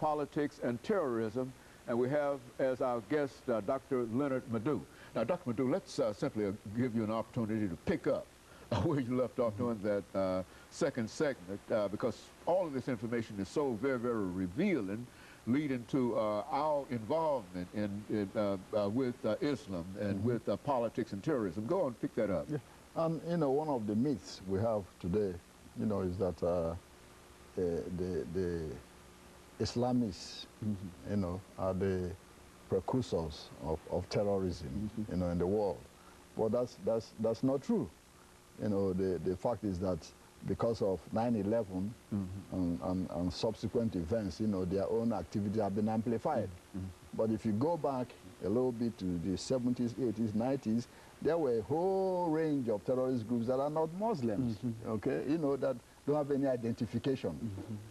Politics, and Terrorism. And we have as our guest Dr. LMadu. Now, Dr. LMadu, let's simply give you an opportunity to pick up where you left off during that second segment, because all of this information is so very, very revealing, leading to our involvement with Islam and with politics and terrorism. Go on, pick that up. Yeah. And, you know, one of the myths we have today, you know, is that the Islamists, you know, are the precursors of terrorism, you know, in the world. But that's not true. You know, the fact is that because of 9/11 and subsequent events, you know, their own activities have been amplified. But if you go back a little bit to the 70s, 80s, 90s, there were a whole range of terrorist groups that are not Muslims, okay, you know, that don't have any identification.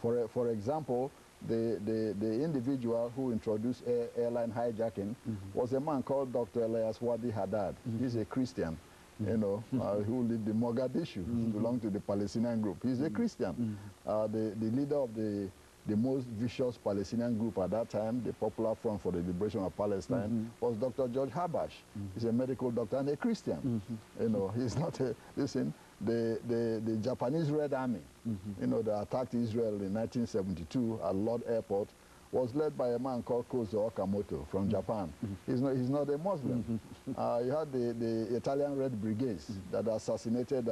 For example, the individual who introduced airline hijacking was a man called Dr. Elias Wadi Haddad. He's a Christian, you know, who lived in Mogadishu, belonged to the Palestinian group. He's a Christian. The leader of the most vicious Palestinian group at that time, the Popular Front for the Liberation of Palestine, was Dr. George Habash. He's a medical doctor and a Christian. You know, he's not a, listen, the Japanese Red Army, you know, that attacked Israel in 1972 at Lord Airport was led by a man called Kozo Okamoto from Japan. He's not a Muslim. You had the Italian Red Brigades that assassinated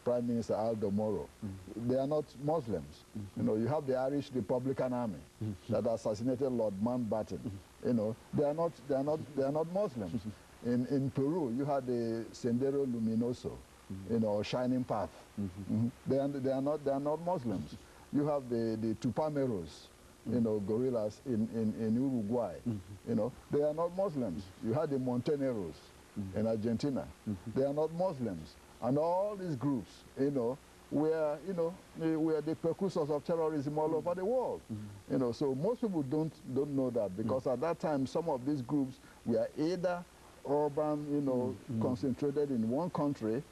Prime Minister Aldo Moro. They are not Muslims. You know, you have the Irish Republican Army that assassinated Lord Mountbatten. You know, they are not Muslims. In Peru, you had the Sendero Luminoso, you know, Shining Path. They are not Muslims. You have the Tupameros, you know, guerrillas in Uruguay. You know, they are not Muslims. You had the Monteneros in Argentina. They are not Muslims. And all these groups, you know, were the precursors of terrorism all over the world. You know, so most people don't know that, because at that time some of these groups were either urban, you know, concentrated in one country,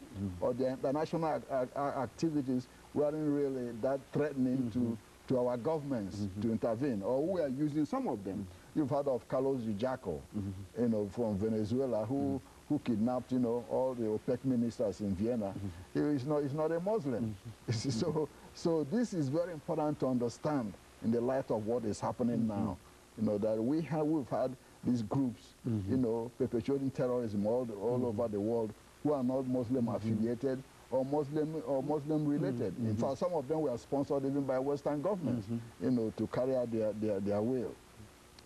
or the international activities weren't really that threatening to our governments to intervene, or we are using some of them. You've heard of Carlos Ujaco, you know, from Venezuela, who kidnapped, you know, all the OPEC ministers in Vienna. He's not a Muslim. So this is very important to understand in the light of what is happening now. You know, that we've had these groups, you know, perpetuating terrorism all over the world, who are not Muslim affiliated or Muslim related. In fact, some of them were sponsored even by Western governments, you know, to carry out their will.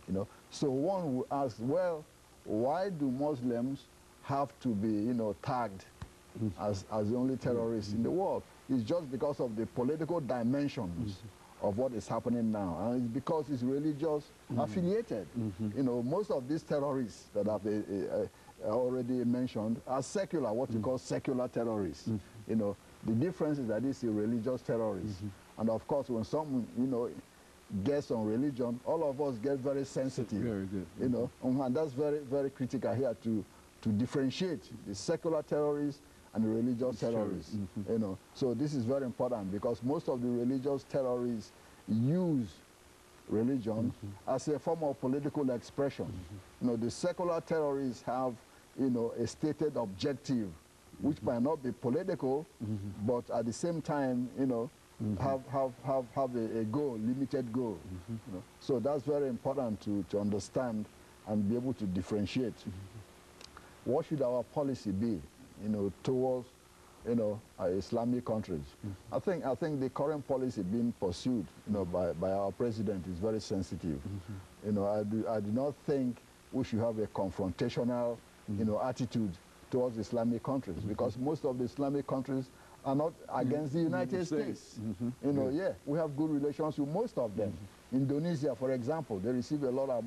You know, so one will ask, well, why do Muslims have to be, you know, tagged as the only terrorists in the world? It's just because of the political dimensions of what is happening now, and it's because it's religious affiliated. You know, most of these terrorists that I've already mentioned are secular, what you call secular terrorists. You know, the difference is that it's a religious terrorist. And of course, when someone, you know, gets on religion, all of us get very sensitive. Very good. You know, and that's very, very critical here to differentiate the secular terrorists and the religious terrorists. You know, so this is very important, because most of the religious terrorists use religion as a form of political expression. You know, the secular terrorists have, you know, a stated objective, which might not be political, but at the same time, you know, have a goal, limited goal. You know? So that's very important to understand and be able to differentiate. What should our policy be, you know, towards, you know, Islamic countries? I think the current policy being pursued, you know, by our president is very sensitive. You know, I do not think we should have a confrontational, you know, attitude towards Islamic countries, because most of the Islamic countries are not against the United States. You know, yeah, we have good relations with most of them. Indonesia, for example, they receive a lot of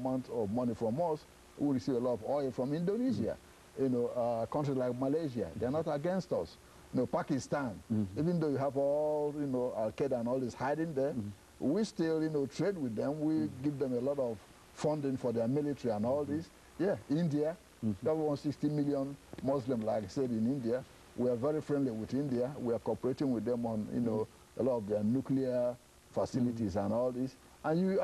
money from us. We receive a lot of oil from Indonesia. You know, countries like Malaysia, they're not against us. You know, Pakistan, even though you have all, you know, Al-Qaeda and all this hiding there, we still, you know, trade with them. We give them a lot of funding for their military and all this. Yeah, India, there are 160 million Muslims, like I said, in India. We are very friendly with India. We are cooperating with them on, you know, a lot of their nuclear facilities and all this. And you